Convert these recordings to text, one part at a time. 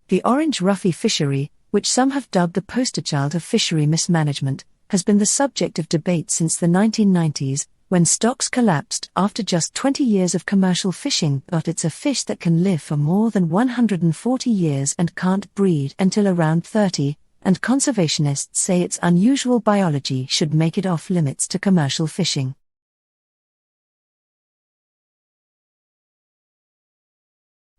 The orange roughy fishery, which some have dubbed the poster child of fishery mismanagement, has been the subject of debate since the 1990s, when stocks collapsed after just 20 years of commercial fishing. But it's a fish that can live for more than 140 years and can't breed until around 30, and conservationists say its unusual biology should make it off limits to commercial fishing.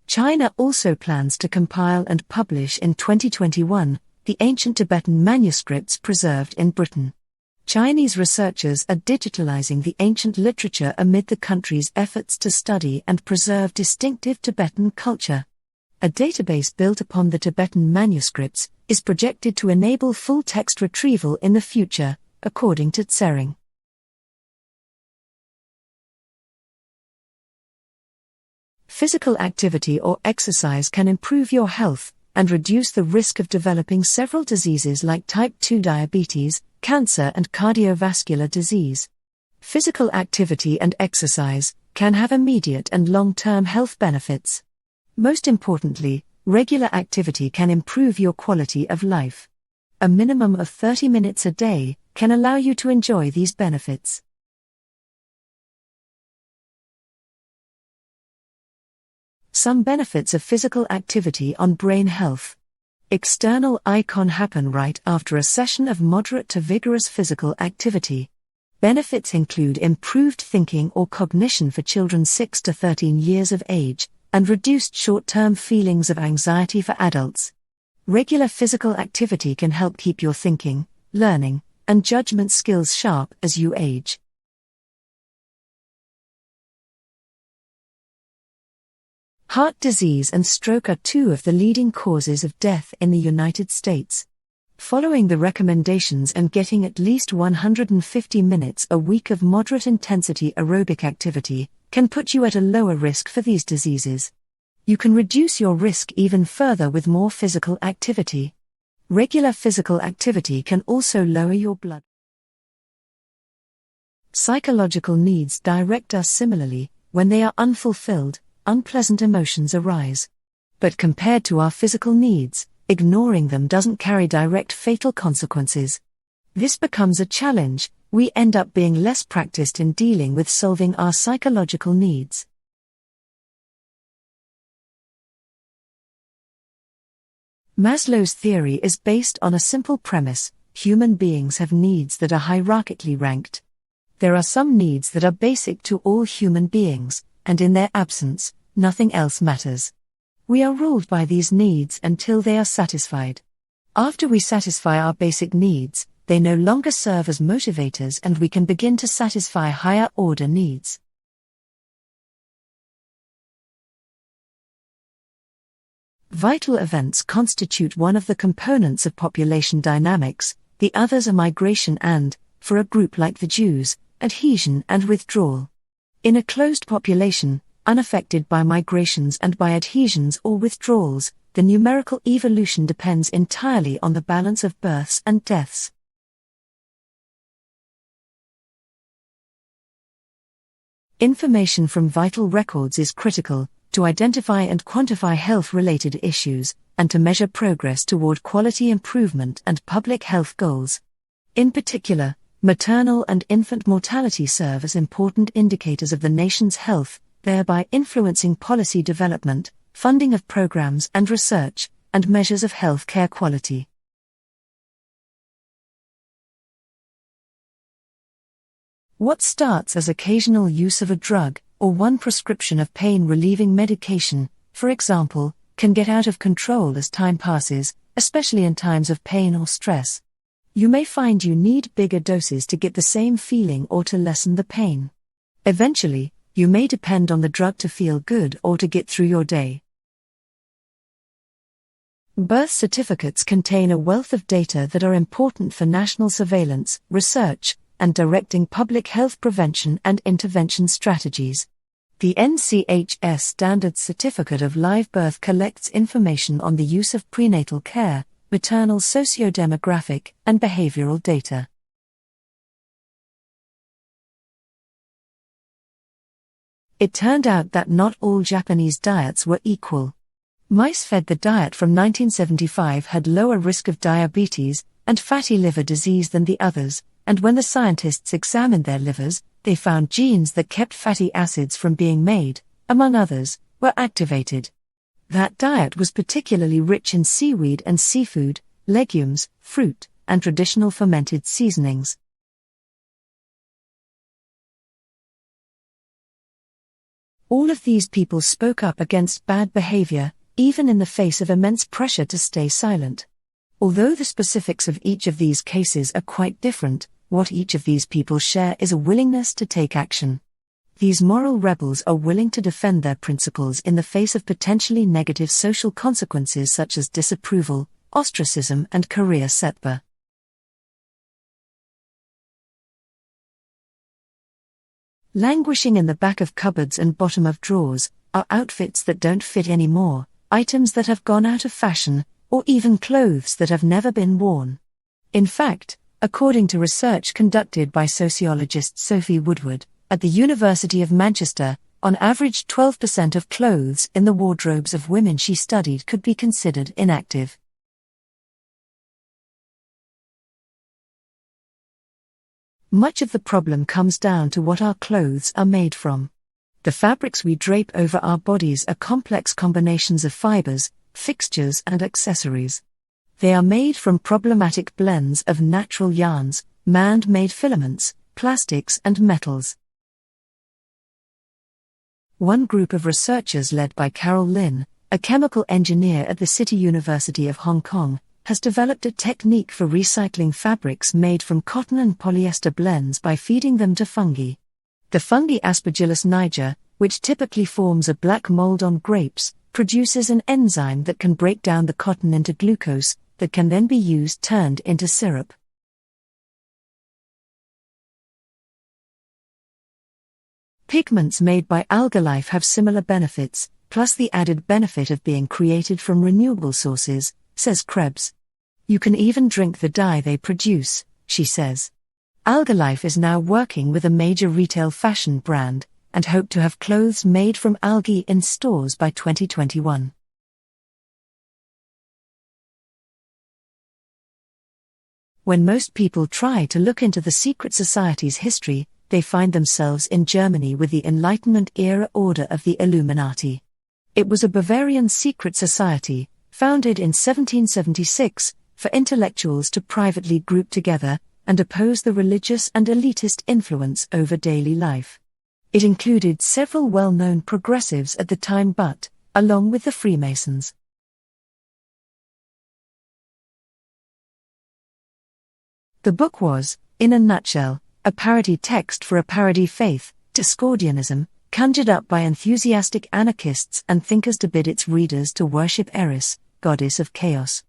China also plans to compile and publish in 2021 the ancient Tibetan manuscripts preserved in Britain. Chinese researchers are digitalizing the ancient literature amid the country's efforts to study and preserve distinctive Tibetan culture. A database built upon the Tibetan manuscripts is projected to enable full text retrieval in the future, according to Tsering. Physical activity or exercise can improve your health and reduce the risk of developing several diseases like type 2 diabetes, cancer and cardiovascular disease. Physical activity and exercise can have immediate and long-term health benefits. Most importantly, regular activity can improve your quality of life. A minimum of 30 minutes a day can allow you to enjoy these benefits. Some benefits of physical activity on brain health. External icon happen right after a session of moderate to vigorous physical activity. Benefits include improved thinking or cognition for children 6 to 13 years of age, and reduced short-term feelings of anxiety for adults. Regular physical activity can help keep your thinking, learning, and judgment skills sharp as you age. Heart disease and stroke are two of the leading causes of death in the United States. Following the recommendations and getting at least 150 minutes a week of moderate-intensity aerobic activity can put you at a lower risk for these diseases. You can reduce your risk even further with more physical activity. Regular physical activity can also lower your blood. Psychological needs direct us similarly. When they are unfulfilled, unpleasant emotions arise. But compared to our physical needs, ignoring them doesn't carry direct fatal consequences. This becomes a challenge. We end up being less practiced in dealing with solving our psychological needs. Maslow's theory is based on a simple premise: human beings have needs that are hierarchically ranked. There are some needs that are basic to all human beings, and in their absence, nothing else matters. We are ruled by these needs until they are satisfied. After we satisfy our basic needs, they no longer serve as motivators and we can begin to satisfy higher-order needs. Vital events constitute one of the components of population dynamics, the others are migration and, for a group like the Jews, adhesion and withdrawal. In a closed population, unaffected by migrations and by adhesions or withdrawals, the numerical evolution depends entirely on the balance of births and deaths. Information from vital records is critical to identify and quantify health-related issues, and to measure progress toward quality improvement and public health goals. In particular, maternal and infant mortality serve as important indicators of the nation's health, thereby influencing policy development, funding of programs and research, and measures of health care quality. What starts as occasional use of a drug, or one prescription of pain-relieving medication, for example, can get out of control as time passes, especially in times of pain or stress. You may find you need bigger doses to get the same feeling or to lessen the pain. Eventually, you may depend on the drug to feel good or to get through your day. Birth certificates contain a wealth of data that are important for national surveillance, research, and directing public health prevention and intervention strategies. The NCHS Standard Certificate of Live Birth collects information on the use of prenatal care, maternal socio-demographic, and behavioral data. It turned out that not all Japanese diets were equal. Mice fed the diet from 1975 had lower risk of diabetes and fatty liver disease than the others, and when the scientists examined their livers, they found genes that kept fatty acids from being made, among others, were activated. That diet was particularly rich in seaweed and seafood, legumes, fruit, and traditional fermented seasonings. All of these people spoke up against bad behavior, even in the face of immense pressure to stay silent. Although the specifics of each of these cases are quite different, what each of these people share is a willingness to take action. These moral rebels are willing to defend their principles in the face of potentially negative social consequences such as disapproval, ostracism, and career setback. Languishing in the back of cupboards and bottom of drawers are outfits that don't fit anymore, items that have gone out of fashion, or even clothes that have never been worn. In fact, according to research conducted by sociologist Sophie Woodward at the University of Manchester, on average 12% of clothes in the wardrobes of women she studied could be considered inactive. Much of the problem comes down to what our clothes are made from. The fabrics we drape over our bodies are complex combinations of fibers, fixtures, and accessories. They are made from problematic blends of natural yarns, man-made filaments, plastics, and metals. One group of researchers led by Carol Lin, a chemical engineer at the City University of Hong Kong, has developed a technique for recycling fabrics made from cotton and polyester blends by feeding them to fungi. The fungi Aspergillus niger, which typically forms a black mold on grapes, produces an enzyme that can break down the cotton into glucose, that can then be used turned into syrup. Pigments made by algal life have similar benefits, plus the added benefit of being created from renewable sources, says Krebs. You can even drink the dye they produce, she says. Algal Life is now working with a major retail fashion brand, and hope to have clothes made from algae in stores by 2021. When most people try to look into the secret society's history, they find themselves in Germany with the Enlightenment-era Order of the Illuminati. It was a Bavarian secret society, founded in 1776, for intellectuals to privately group together and oppose the religious and elitist influence over daily life. It included several well-known progressives at the time but, along with the Freemasons. The book was, in a nutshell, a parody text for a parody faith, Discordianism, conjured up by enthusiastic anarchists and thinkers to bid its readers to worship Eris, goddess of chaos.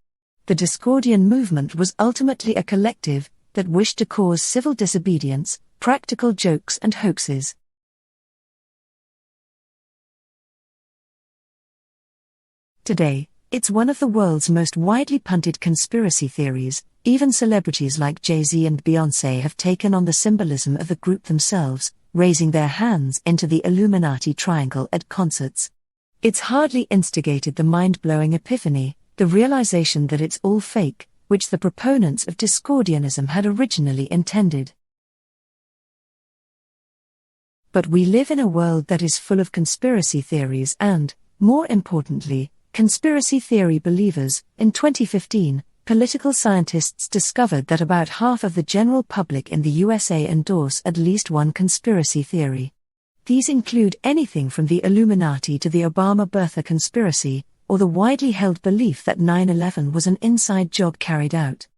The Discordian movement was ultimately a collective that wished to cause civil disobedience, practical jokes and hoaxes. Today, it's one of the world's most widely punted conspiracy theories. Even celebrities like Jay-Z and Beyoncé have taken on the symbolism of the group themselves, raising their hands into the Illuminati triangle at concerts. It's hardly instigated the mind-blowing epiphany, the realization that it's all fake, which the proponents of Discordianism had originally intended. But we live in a world that is full of conspiracy theories and, more importantly, conspiracy theory believers. In 2015, political scientists discovered that about half of the general public in the USA endorse at least one conspiracy theory. These include anything from the Illuminati to the Obama birther conspiracy, or the widely held belief that 9/11 was an inside job carried out.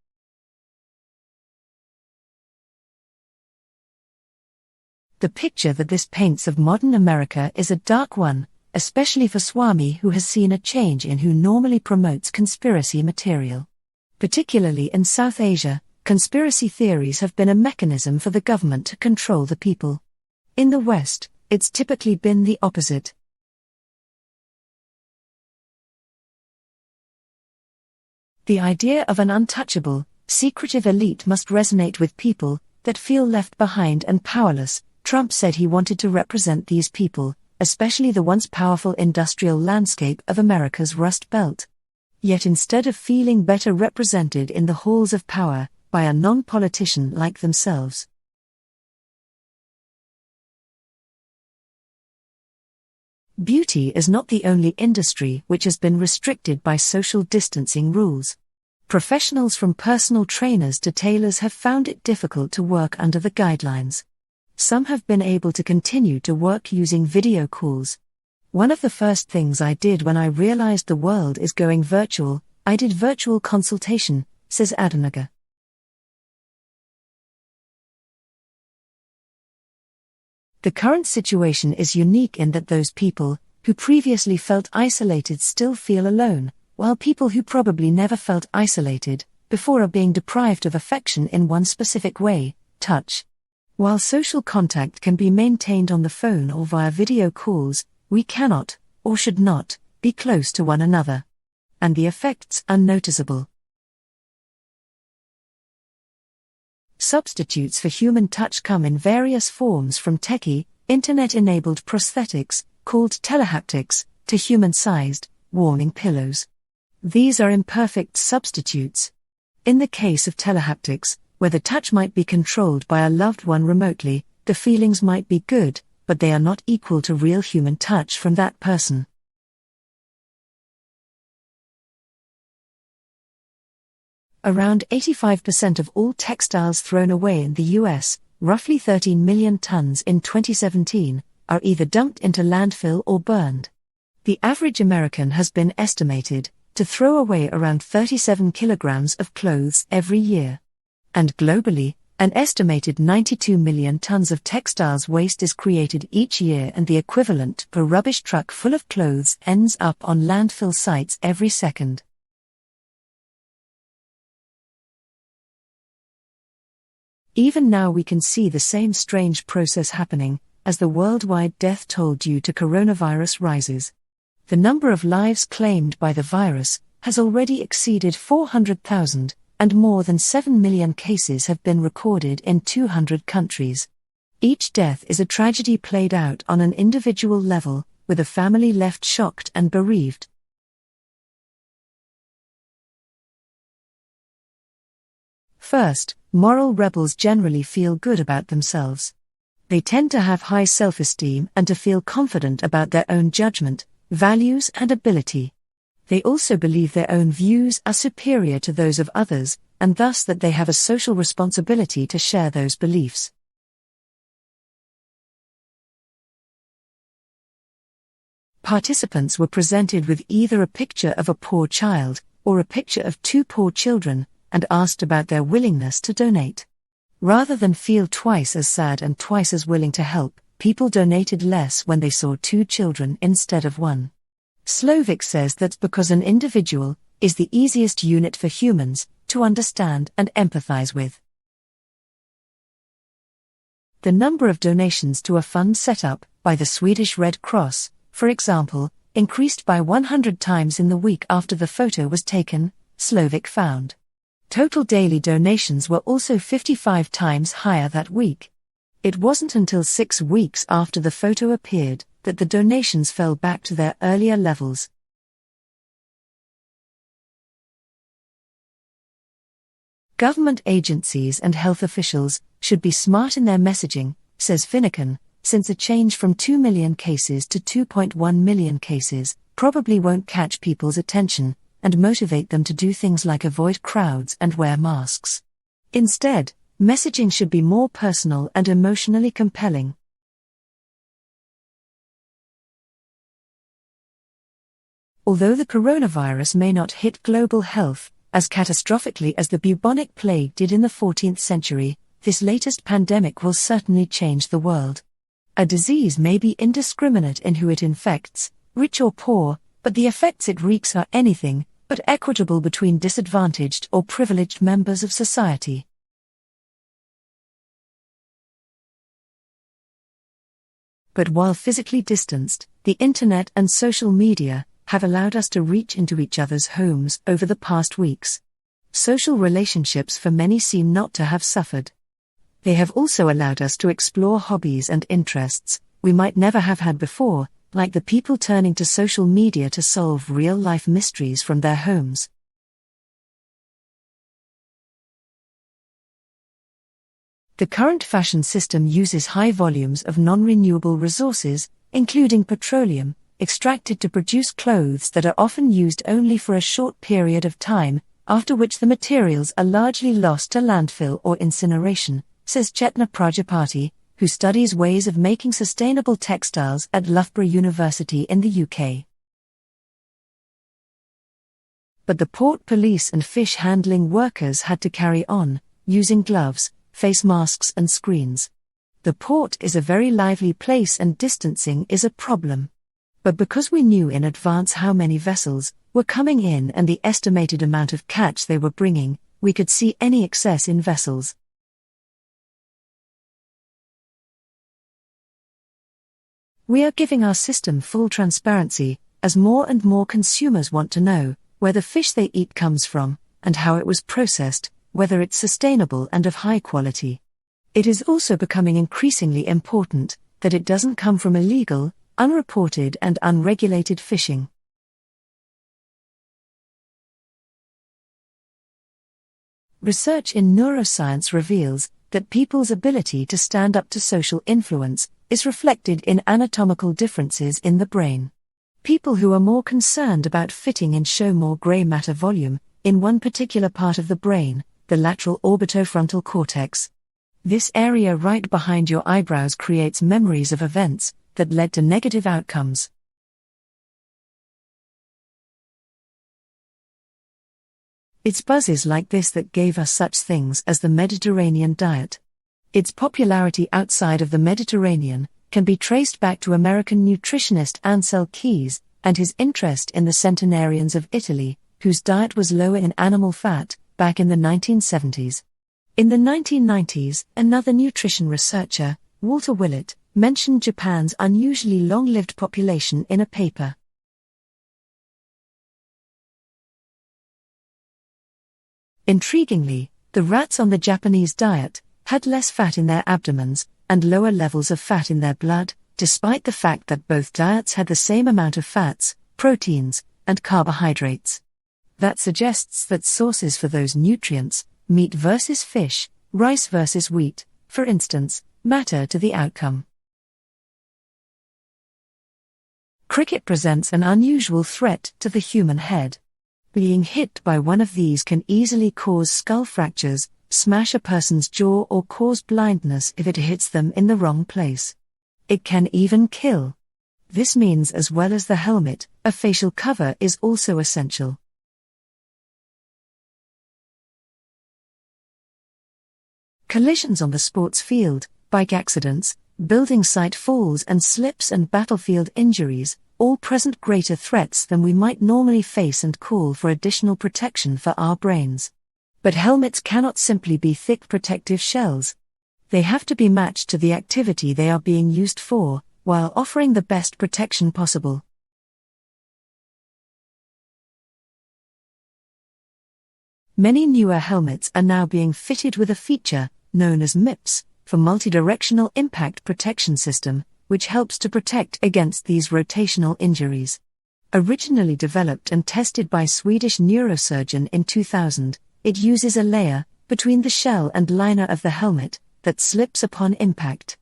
The picture that this paints of modern America is a dark one, especially for Swami, who has seen a change in who normally promotes conspiracy material. Particularly in South Asia, conspiracy theories have been a mechanism for the government to control the people. In the West, it's typically been the opposite. The idea of an untouchable, secretive elite must resonate with people that feel left behind and powerless. Trump said he wanted to represent these people, especially the once powerful industrial landscape of America's Rust Belt. Yet instead of feeling better represented in the halls of power by a non-politician like themselves. Beauty is not the only industry which has been restricted by social distancing rules. Professionals from personal trainers to tailors have found it difficult to work under the guidelines. Some have been able to continue to work using video calls. One of the first things I did when I realized the world is going virtual, I did virtual consultation, says Adanaga. The current situation is unique in that those people who previously felt isolated still feel alone, while people who probably never felt isolated before are being deprived of affection in one specific way, touch. While social contact can be maintained on the phone or via video calls, we cannot, or should not, be close to one another. And the effects are noticeable. Substitutes for human touch come in various forms, from techie, internet-enabled prosthetics, called telehaptics, to human-sized, warming pillows. These are imperfect substitutes. In the case of telehaptics, where the touch might be controlled by a loved one remotely, the feelings might be good, but they are not equal to real human touch from that person. Around 85% of all textiles thrown away in the US, roughly 13 million tons in 2017, are either dumped into landfill or burned. The average American has been estimated to throw away around 37 kilograms of clothes every year. And globally, an estimated 92 million tons of textiles waste is created each year, and the equivalent per rubbish truck full of clothes ends up on landfill sites every second. Even now we can see the same strange process happening, as the worldwide death toll due to coronavirus rises. The number of lives claimed by the virus has already exceeded 400,000, and more than 7 million cases have been recorded in 200 countries. Each death is a tragedy played out on an individual level, with a family left shocked and bereaved. First, moral rebels generally feel good about themselves. They tend to have high self-esteem and to feel confident about their own judgment, values and ability. They also believe their own views are superior to those of others, and thus that they have a social responsibility to share those beliefs. Participants were presented with either a picture of a poor child, or a picture of two poor children, and asked about their willingness to donate. Rather than feel twice as sad and twice as willing to help, people donated less when they saw two children instead of one. Slovic says that's because an individual is the easiest unit for humans to understand and empathize with. The number of donations to a fund set up by the Swedish Red Cross, for example, increased by 100 times in the week after the photo was taken, Slovic found. Total daily donations were also 55 times higher that week. It wasn't until 6 weeks after the photo appeared that the donations fell back to their earlier levels. Government agencies and health officials should be smart in their messaging, says Finnegan, since a change from 2 million cases to 2.1 million cases probably won't catch people's attention and motivate them to do things like avoid crowds and wear masks. Instead, messaging should be more personal and emotionally compelling. Although the coronavirus may not hit global health as catastrophically as the bubonic plague did in the 14th century, this latest pandemic will certainly change the world. A disease may be indiscriminate in who it infects, rich or poor, but the effects it wreaks are anything but equitable between disadvantaged or privileged members of society. But while physically distanced, the internet and social media have allowed us to reach into each other's homes over the past weeks. Social relationships for many seem not to have suffered. They have also allowed us to explore hobbies and interests, we might never have had before, like the people turning to social media to solve real-life mysteries from their homes. The current fashion system uses high volumes of non-renewable resources, including petroleum, extracted to produce clothes that are often used only for a short period of time, after which the materials are largely lost to landfill or incineration, says Chetna Prajapati, who studies ways of making sustainable textiles at Loughborough University in the UK. But the port police and fish handling workers had to carry on, using gloves, face masks and screens. The port is a very lively place and distancing is a problem. But because we knew in advance how many vessels were coming in and the estimated amount of catch they were bringing, we could see any excess in vessels. We are giving our system full transparency, as more and more consumers want to know where the fish they eat comes from, and how it was processed, whether it's sustainable and of high quality. It is also becoming increasingly important that it doesn't come from illegal, unreported and unregulated fishing. Research in neuroscience reveals that people's ability to stand up to social influence is reflected in anatomical differences in the brain. People who are more concerned about fitting in show more gray matter volume in one particular part of the brain, the lateral orbitofrontal cortex. This area right behind your eyebrows creates memories of events that led to negative outcomes. It's buzzes like this that gave us such things as the Mediterranean diet. Its popularity outside of the Mediterranean can be traced back to American nutritionist Ansel Keys and his interest in the centenarians of Italy, whose diet was lower in animal fat, back in the 1970s. In the 1990s, another nutrition researcher, Walter Willett, mentioned Japan's unusually long-lived population in a paper. Intriguingly, the rats on the Japanese diet had less fat in their abdomens and lower levels of fat in their blood, despite the fact that both diets had the same amount of fats, proteins, and carbohydrates. That suggests that sources for those nutrients, meat versus fish, rice versus wheat, for instance, matter to the outcome. Cricket presents an unusual threat to the human head. Being hit by one of these can easily cause skull fractures, smash a person's jaw or cause blindness if it hits them in the wrong place. It can even kill. This means as well as the helmet, a facial cover is also essential. Collisions on the sports field, bike accidents, building site falls and slips and battlefield injuries, all present greater threats than we might normally face and call for additional protection for our brains. But helmets cannot simply be thick protective shells. They have to be matched to the activity they are being used for, while offering the best protection possible. Many newer helmets are now being fitted with a feature, known as MIPS, for multidirectional impact protection system, which helps to protect against these rotational injuries. Originally developed and tested by Swedish neurosurgeon in 2000, it uses a layer between the shell and liner of the helmet that slips upon impact.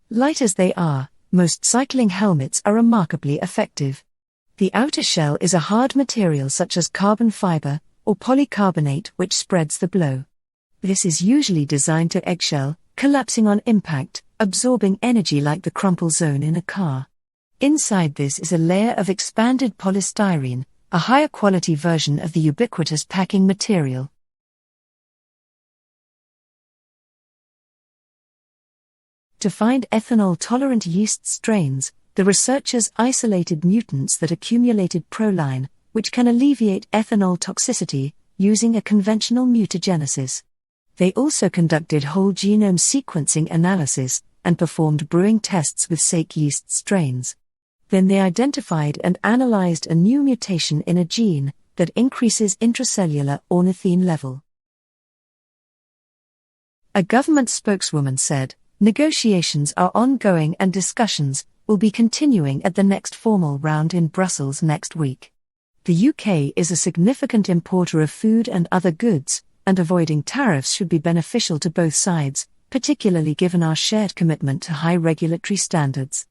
Light as they are, most cycling helmets are remarkably effective. The outer shell is a hard material such as carbon fiber or polycarbonate which spreads the blow. This is usually designed to eggshell, collapsing on impact, absorbing energy like the crumple zone in a car. Inside this is a layer of expanded polystyrene, a higher quality version of the ubiquitous packing material. To find ethanol-tolerant yeast strains, the researchers isolated mutants that accumulated proline, which can alleviate ethanol toxicity, using a conventional mutagenesis. They also conducted whole genome sequencing analysis and performed brewing tests with sake yeast strains. Then they identified and analyzed a new mutation in a gene that increases intracellular ornithine level. A government spokeswoman said, "Negotiations are ongoing and discussions will be continuing at the next formal round in Brussels next week." The UK is a significant importer of food and other goods, and avoiding tariffs should be beneficial to both sides, particularly given our shared commitment to high regulatory standards.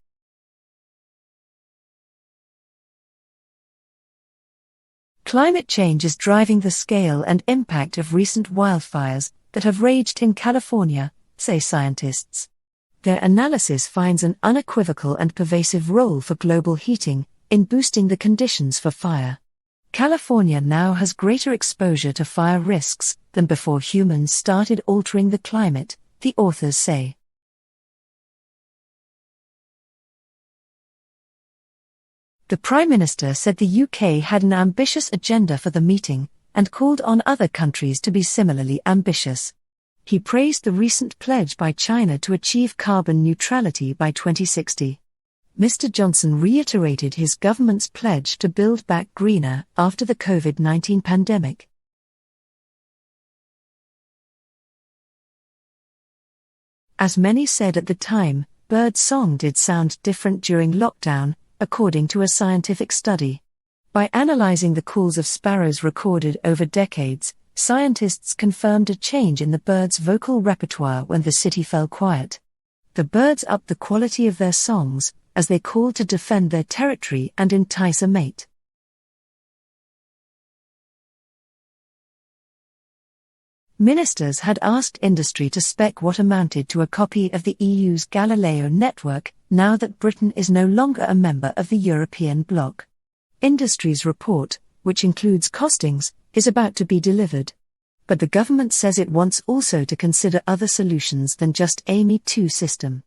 Climate change is driving the scale and impact of recent wildfires that have raged in California, say scientists. Their analysis finds an unequivocal and pervasive role for global heating in boosting the conditions for fire. California now has greater exposure to fire risks than before humans started altering the climate, the authors say. The Prime Minister said the UK had an ambitious agenda for the meeting and called on other countries to be similarly ambitious. He praised the recent pledge by China to achieve carbon neutrality by 2060. Mr. Johnson reiterated his government's pledge to build back greener after the COVID-19 pandemic. As many said at the time, bird song did sound different during lockdown, according to a scientific study. By analyzing the calls of sparrows recorded over decades, scientists confirmed a change in the birds' vocal repertoire when the city fell quiet. The birds upped the quality of their songs, as they called to defend their territory and entice a mate. Ministers had asked industry to spec what amounted to a copy of the EU's Galileo network, now that Britain is no longer a member of the European bloc. Industry's report, which includes costings, is about to be delivered. But the government says it wants also to consider other solutions than just a Me Too system.